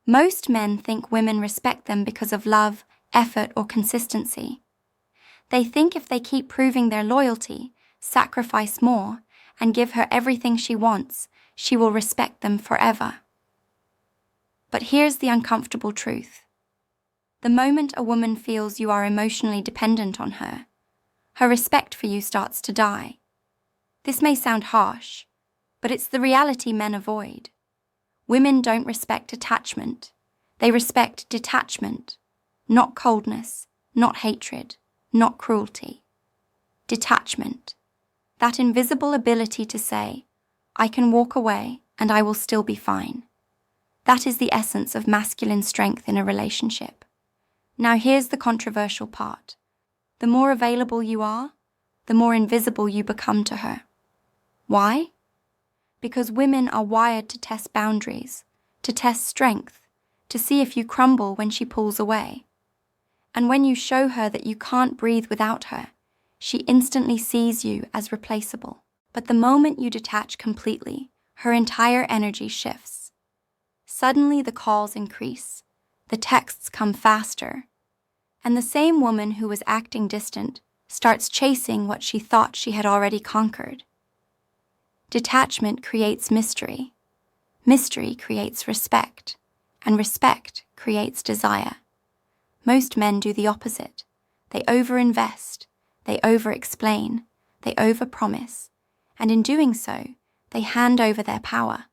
Most men think women respect them because of love, effort, or consistency. They think if they keep proving their loyalty, sacrifice more, and give her everything she wants, she will respect them forever. But here's the uncomfortable truth. The moment a woman feels you are emotionally dependent on her, her respect for you starts to die. This may sound harsh, but it's the reality men avoid. Women don't respect attachment. They respect detachment, not coldness, not hatred, not cruelty. Detachment, that invisible ability to say, I can walk away and I will still be fine. That is the essence of masculine strength in a relationship. Now here's the controversial part. The more available you are, the more invisible you become to her. Why? Because women are wired to test boundaries, to test strength, to see if you crumble when she pulls away. And when you show her that you can't breathe without her, she instantly sees you as replaceable. But the moment you detach completely, her entire energy shifts. Suddenly the calls increase, the texts come faster, and the same woman who was acting distant starts chasing what she thought she had already conquered. Detachment creates mystery. Mystery creates respect, and respect creates desire. Most men do the opposite. They overinvest, they over-explain, they over-promise, and in doing so, they hand over their power.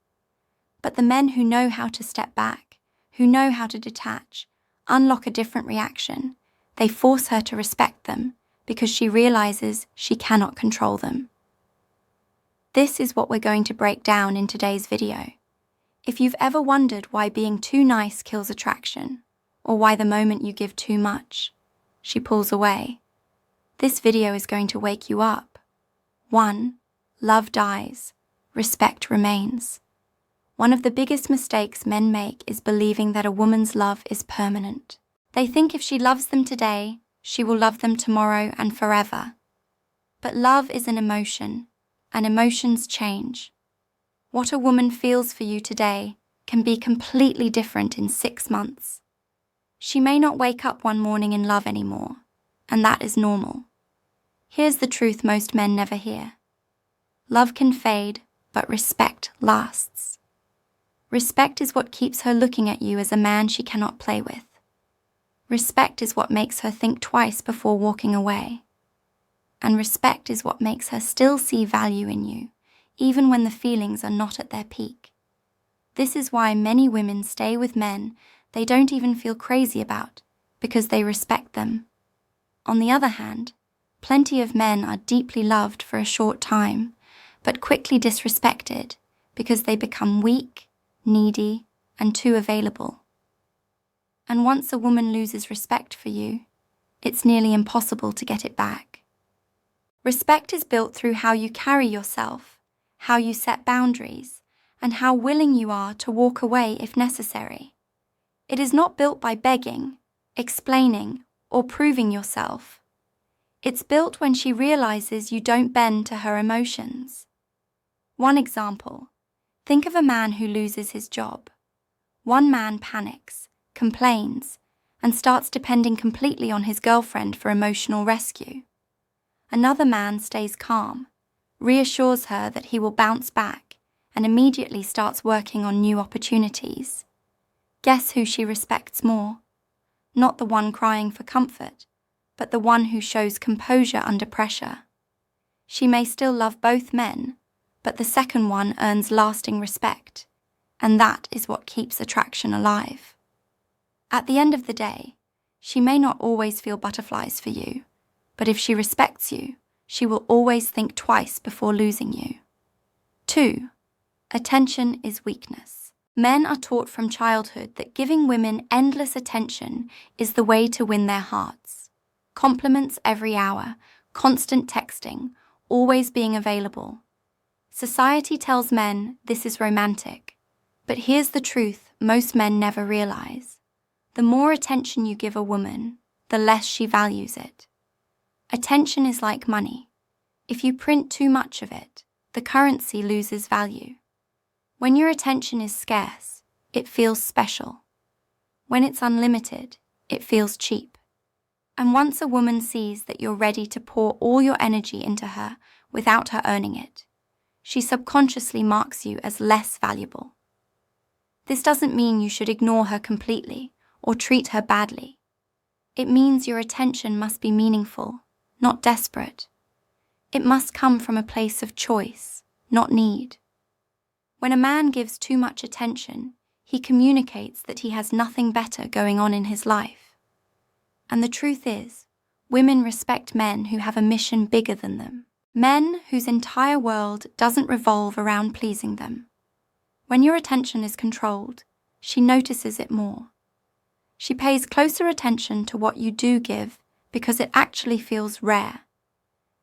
But the men who know how to step back, who know how to detach, unlock a different reaction. They force her to respect them because she realizes she cannot control them. This is what we're going to break down in today's video. If you've ever wondered why being too nice kills attraction, or why the moment you give too much, she pulls away, this video is going to wake you up. 1. Love dies, respect remains. One of the biggest mistakes men make is believing that a woman's love is permanent. They think if she loves them today, she will love them tomorrow and forever. But love is an emotion, and emotions change. What a woman feels for you today can be completely different in 6 months. She may not wake up one morning in love anymore, and that is normal. Here's the truth most men never hear. Love can fade, but respect lasts. Respect is what keeps her looking at you as a man she cannot play with. Respect is what makes her think twice before walking away. And respect is what makes her still see value in you, even when the feelings are not at their peak. This is why many women stay with men they don't even feel crazy about, because they respect them. On the other hand, plenty of men are deeply loved for a short time, but quickly disrespected because they become weak, needy, and too available. And once a woman loses respect for you, it's nearly impossible to get it back. Respect is built through how you carry yourself, how you set boundaries, and how willing you are to walk away if necessary. It is not built by begging, explaining, or proving yourself. It's built when she realizes you don't bend to her emotions. One example, think of a man who loses his job. One man panics, complains, and starts depending completely on his girlfriend for emotional rescue. Another man stays calm, reassures her that he will bounce back, and immediately starts working on new opportunities. Guess who she respects more? Not the one crying for comfort, but the one who shows composure under pressure. She may still love both men, but the second one earns lasting respect, and that is what keeps attraction alive. At the end of the day, she may not always feel butterflies for you, but if she respects you, she will always think twice before losing you. 2. Attention is weakness. Men are taught from childhood that giving women endless attention is the way to win their hearts. Compliments every hour, constant texting, always being available. Society tells men this is romantic, but here's the truth most men never realize. The more attention you give a woman, the less she values it. Attention is like money. If you print too much of it, the currency loses value. When your attention is scarce, it feels special. When it's unlimited, it feels cheap. And once a woman sees that you're ready to pour all your energy into her without her earning it, she subconsciously marks you as less valuable. This doesn't mean you should ignore her completely or treat her badly. It means your attention must be meaningful, not desperate. It must come from a place of choice, not need. When a man gives too much attention, he communicates that he has nothing better going on in his life. And the truth is, women respect men who have a mission bigger than them. Men whose entire world doesn't revolve around pleasing them. When your attention is controlled, she notices it more. She pays closer attention to what you do give because it actually feels rare.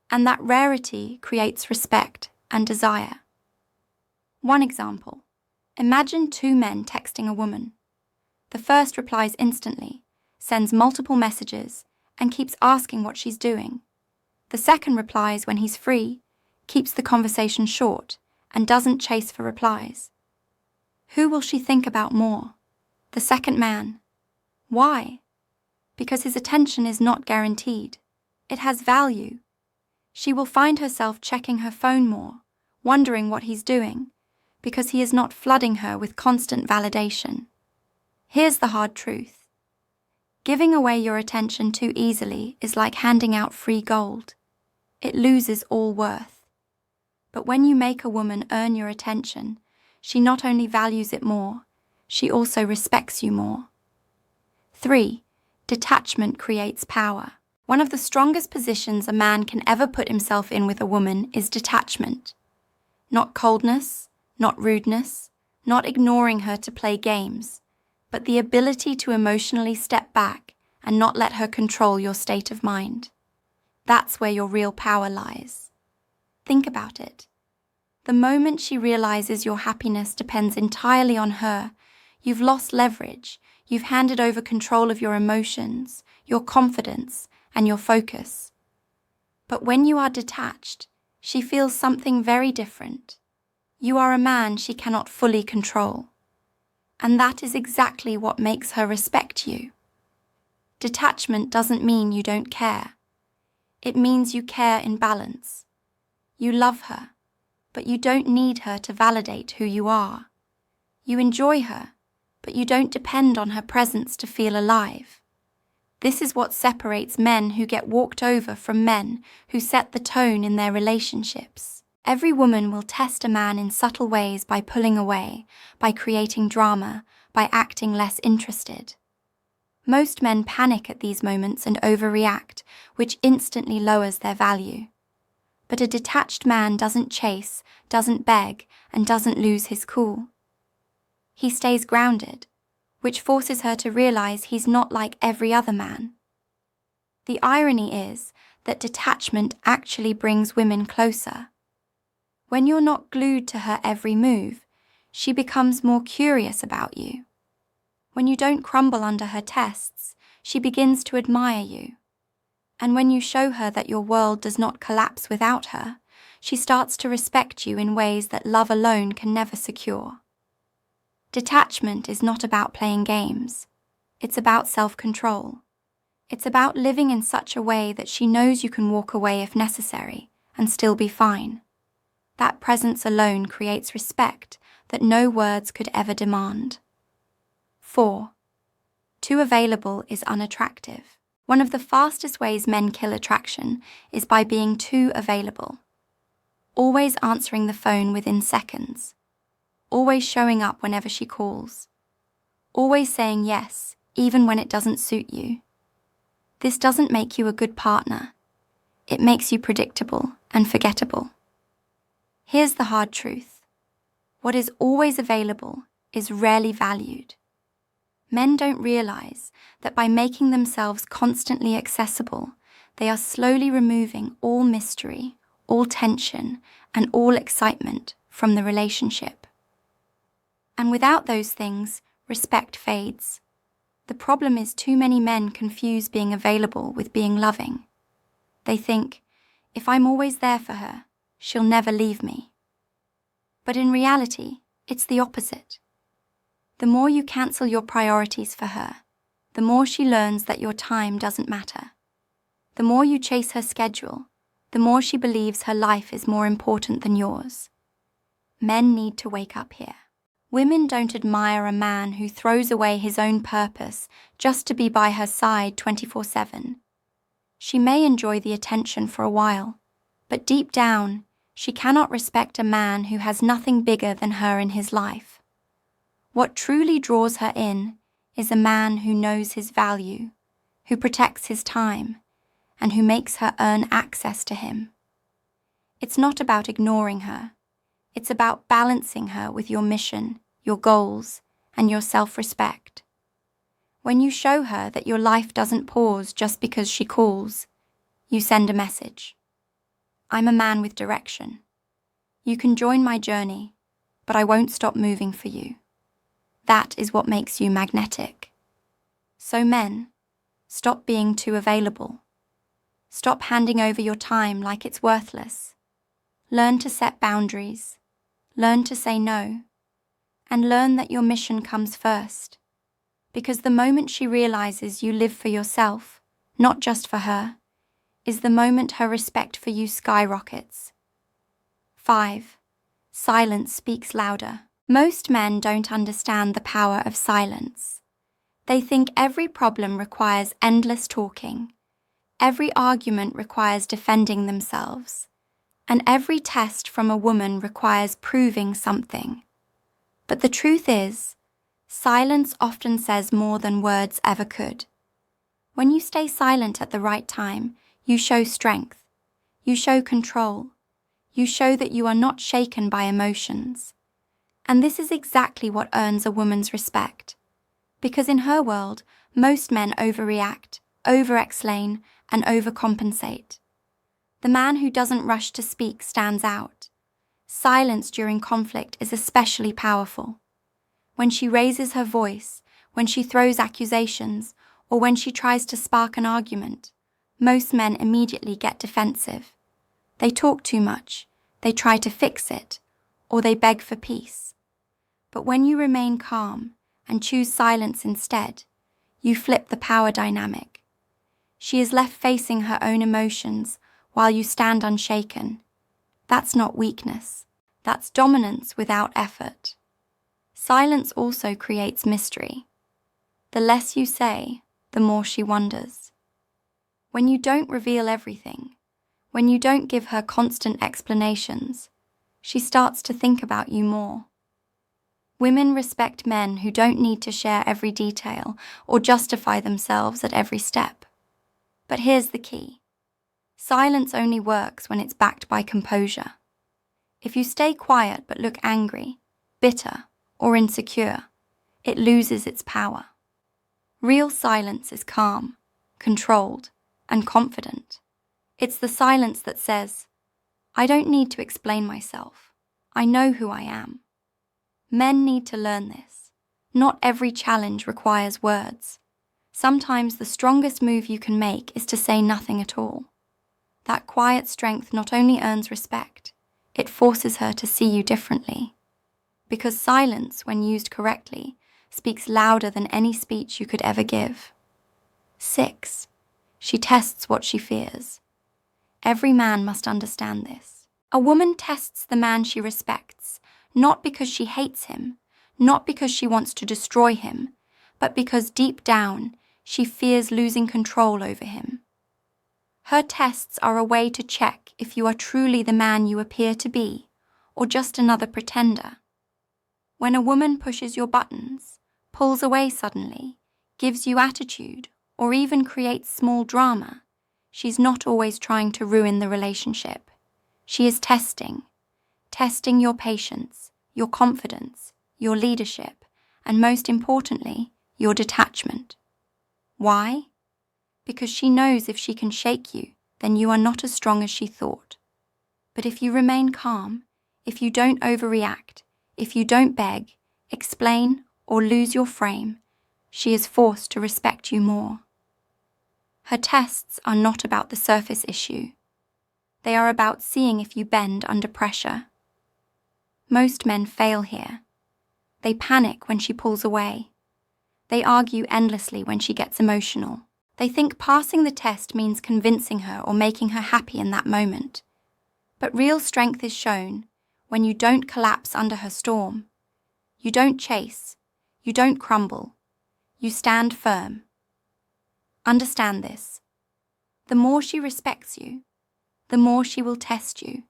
And that rarity creates respect and desire. One example. Imagine two men texting a woman. The first replies instantly, sends multiple messages, and keeps asking what she's doing. The second replies when he's free, keeps the conversation short, and doesn't chase for replies. Who will she think about more? The second man. Why? Because his attention is not guaranteed. It has value. She will find herself checking her phone more, wondering what he's doing, because he is not flooding her with constant validation. Here's the hard truth. Giving away your attention too easily is like handing out free gold. It loses all worth. But when you make a woman earn your attention, she not only values it more, she also respects you more. 3. Detachment creates power. One of the strongest positions a man can ever put himself in with a woman is detachment. Not coldness, not rudeness, not ignoring her to play games, but the ability to emotionally step back and not let her control your state of mind. That's where your real power lies. Think about it. The moment she realizes your happiness depends entirely on her, you've lost leverage, you've handed over control of your emotions, your confidence, and your focus. But when you are detached, she feels something very different. You are a man she cannot fully control. And that is exactly what makes her respect you. Detachment doesn't mean you don't care. It means you care in balance. You love her, but you don't need her to validate who you are. You enjoy her, but you don't depend on her presence to feel alive. This is what separates men who get walked over from men who set the tone in their relationships. Every woman will test a man in subtle ways by pulling away, by creating drama, by acting less interested. Most men panic at these moments and overreact, which instantly lowers their value. But a detached man doesn't chase, doesn't beg, and doesn't lose his cool. He stays grounded, which forces her to realize he's not like every other man. The irony is that detachment actually brings women closer. When you're not glued to her every move, she becomes more curious about you. When you don't crumble under her tests, she begins to admire you. And when you show her that your world does not collapse without her, she starts to respect you in ways that love alone can never secure. Detachment is not about playing games. It's about self-control. It's about living in such a way that she knows you can walk away if necessary and still be fine. That presence alone creates respect that no words could ever demand. 4. Too available is unattractive. One of the fastest ways men kill attraction is by being too available. Always answering the phone within seconds. Always showing up whenever she calls. Always saying yes, even when it doesn't suit you. This doesn't make you a good partner. It makes you predictable and forgettable. Here's the hard truth. What is always available is rarely valued. Men don't realize that by making themselves constantly accessible, they are slowly removing all mystery, all tension, and all excitement from the relationship. And without those things, respect fades. The problem is too many men confuse being available with being loving. They think, if I'm always there for her, she'll never leave me. But in reality, it's the opposite. The more you cancel your priorities for her, the more she learns that your time doesn't matter. The more you chase her schedule, the more she believes her life is more important than yours. Men need to wake up here. Women don't admire a man who throws away his own purpose just to be by her side 24/7. She may enjoy the attention for a while, but deep down, she cannot respect a man who has nothing bigger than her in his life. What truly draws her in is a man who knows his value, who protects his time, and who makes her earn access to him. It's not about ignoring her. It's about balancing her with your mission, your goals, and your self-respect. When you show her that your life doesn't pause just because she calls, you send a message. I'm a man with direction. You can join my journey, but I won't stop moving for you. That is what makes you magnetic. So men, stop being too available. Stop handing over your time like it's worthless. Learn to set boundaries. Learn to say no. And learn that your mission comes first. Because the moment she realizes you live for yourself, not just for her, is the moment her respect for you skyrockets. 5. Silence speaks louder. Most men don't understand the power of silence. They think every problem requires endless talking. Every argument requires defending themselves. And every test from a woman requires proving something. But the truth is, silence often says more than words ever could. When you stay silent at the right time, you show strength. You show control. You show that you are not shaken by emotions. And this is exactly what earns a woman's respect. Because in her world, most men overreact, over-explain, and overcompensate. The man who doesn't rush to speak stands out. Silence during conflict is especially powerful. When she raises her voice, when she throws accusations, or when she tries to spark an argument, most men immediately get defensive. They talk too much, they try to fix it, or they beg for peace. But when you remain calm and choose silence instead, you flip the power dynamic. She is left facing her own emotions while you stand unshaken. That's not weakness. That's dominance without effort. Silence also creates mystery. The less you say, the more she wonders. When you don't reveal everything, when you don't give her constant explanations, she starts to think about you more. Women respect men who don't need to share every detail or justify themselves at every step. But here's the key. Silence only works when it's backed by composure. If you stay quiet but look angry, bitter, or insecure, it loses its power. Real silence is calm, controlled, and confident. It's the silence that says, I don't need to explain myself. I know who I am. Men need to learn this. Not every challenge requires words. Sometimes the strongest move you can make is to say nothing at all. That quiet strength not only earns respect, it forces her to see you differently. Because silence, when used correctly, speaks louder than any speech you could ever give. 6. She tests what she fears. Every man must understand this. A woman tests the man she respects, not because she hates him, not because she wants to destroy him, but because deep down, she fears losing control over him. Her tests are a way to check if you are truly the man you appear to be, or just another pretender. When a woman pushes your buttons, pulls away suddenly, gives you attitude, or even creates small drama, she's not always trying to ruin the relationship. She is testing your patience, your confidence, your leadership, and most importantly, your detachment. Why? Because she knows if she can shake you, then you are not as strong as she thought. But if you remain calm, if you don't overreact, if you don't beg, explain, or lose your frame, she is forced to respect you more. Her tests are not about the surface issue. They are about seeing if you bend under pressure. Most men fail here. They panic when she pulls away. They argue endlessly when she gets emotional. They think passing the test means convincing her or making her happy in that moment. But real strength is shown when you don't collapse under her storm. You don't chase. You don't crumble. You stand firm. Understand this. The more she respects you, the more she will test you.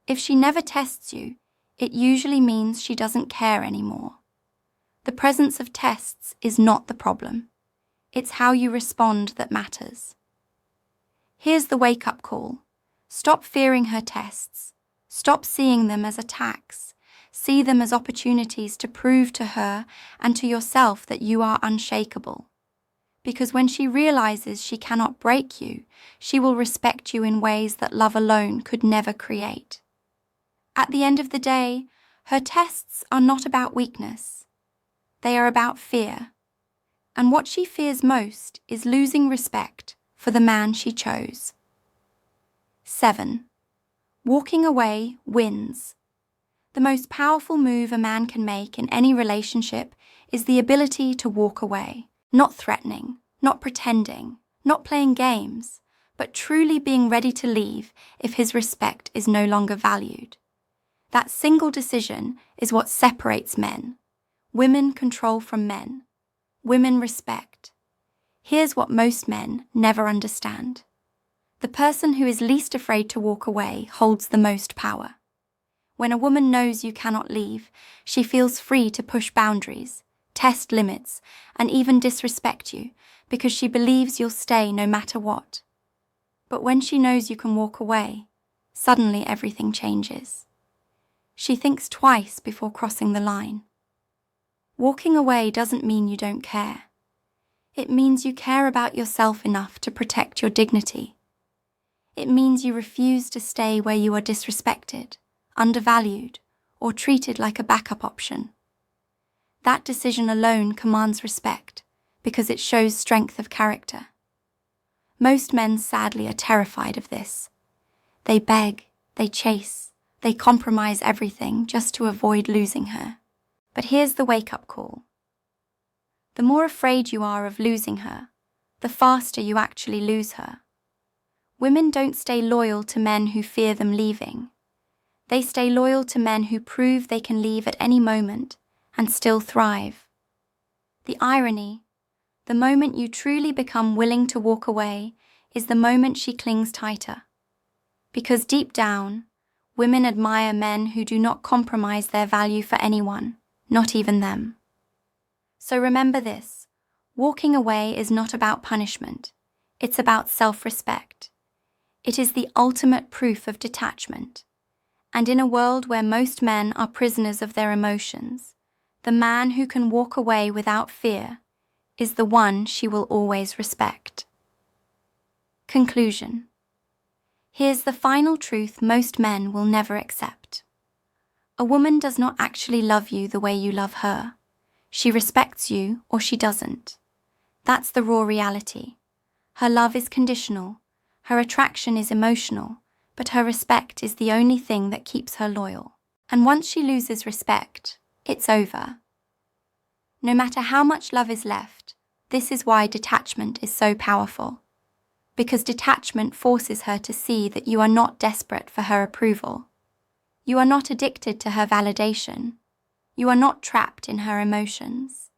If she never tests you, it usually means she doesn't care anymore. The presence of tests is not the problem. It's how you respond that matters. Here's the wake-up call. Stop fearing her tests. Stop seeing them as attacks. See them as opportunities to prove to her and to yourself that you are unshakable. Because when she realizes she cannot break you, she will respect you in ways that love alone could never create. At the end of the day, her tests are not about weakness. They are about fear. And what she fears most is losing respect for the man she chose. 7. Walking away wins. The most powerful move a man can make in any relationship is the ability to walk away. Not threatening, not pretending, not playing games, but truly being ready to leave if his respect is no longer valued. That single decision is what separates men. Women control from men. Women respect. Here's what most men never understand. The person who is least afraid to walk away holds the most power. When a woman knows you cannot leave, she feels free to push boundaries, test limits, and even disrespect you because she believes you'll stay no matter what. But when she knows you can walk away, suddenly everything changes. She thinks twice before crossing the line. Walking away doesn't mean you don't care. It means you care about yourself enough to protect your dignity. It means you refuse to stay where you are disrespected, undervalued, or treated like a backup option. That decision alone commands respect because it shows strength of character. Most men sadly are terrified of this. They beg, they chase, they compromise everything just to avoid losing her. But here's the wake-up call. The more afraid you are of losing her, the faster you actually lose her. Women don't stay loyal to men who fear them leaving. They stay loyal to men who prove they can leave at any moment and still thrive. The irony, the moment you truly become willing to walk away is the moment she clings tighter. Because deep down, women admire men who do not compromise their value for anyone, not even them. So remember this, walking away is not about punishment, it's about self-respect. It is the ultimate proof of detachment. And in a world where most men are prisoners of their emotions, the man who can walk away without fear is the one she will always respect. Conclusion. Here's the final truth most men will never accept. A woman does not actually love you the way you love her. She respects you or she doesn't. That's the raw reality. Her love is conditional, her attraction is emotional, but her respect is the only thing that keeps her loyal. And once she loses respect, it's over. No matter how much love is left, this is why detachment is so powerful. Because detachment forces her to see that you are not desperate for her approval. You are not addicted to her validation. You are not trapped in her emotions.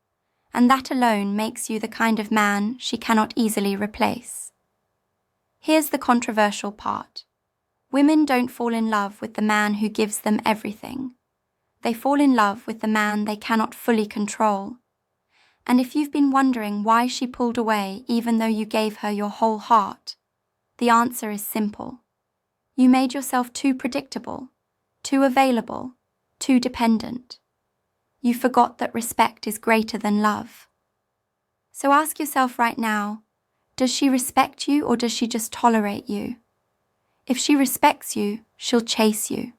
And that alone makes you the kind of man she cannot easily replace. Here's the controversial part. Women don't fall in love with the man who gives them everything. They fall in love with the man they cannot fully control. And if you've been wondering why she pulled away even though you gave her your whole heart, the answer is simple. You made yourself too predictable, too available, too dependent. You forgot that respect is greater than love. So ask yourself right now, does she respect you or does she just tolerate you? If she respects you, she'll chase you.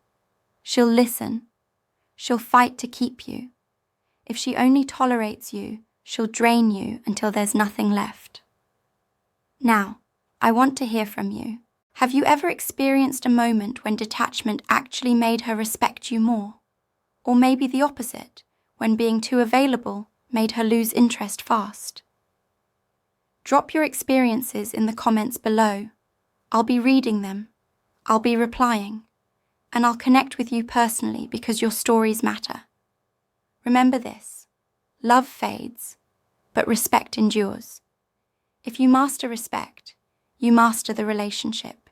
She'll listen. She'll fight to keep you. If she only tolerates you, she'll drain you until there's nothing left. Now, I want to hear from you. Have you ever experienced a moment when detachment actually made her respect you more? Or maybe the opposite, when being too available made her lose interest fast. Drop your experiences in the comments below. I'll be reading them, I'll be replying, and I'll connect with you personally because your stories matter. Remember this: love fades, but respect endures. If you master respect, you master the relationship.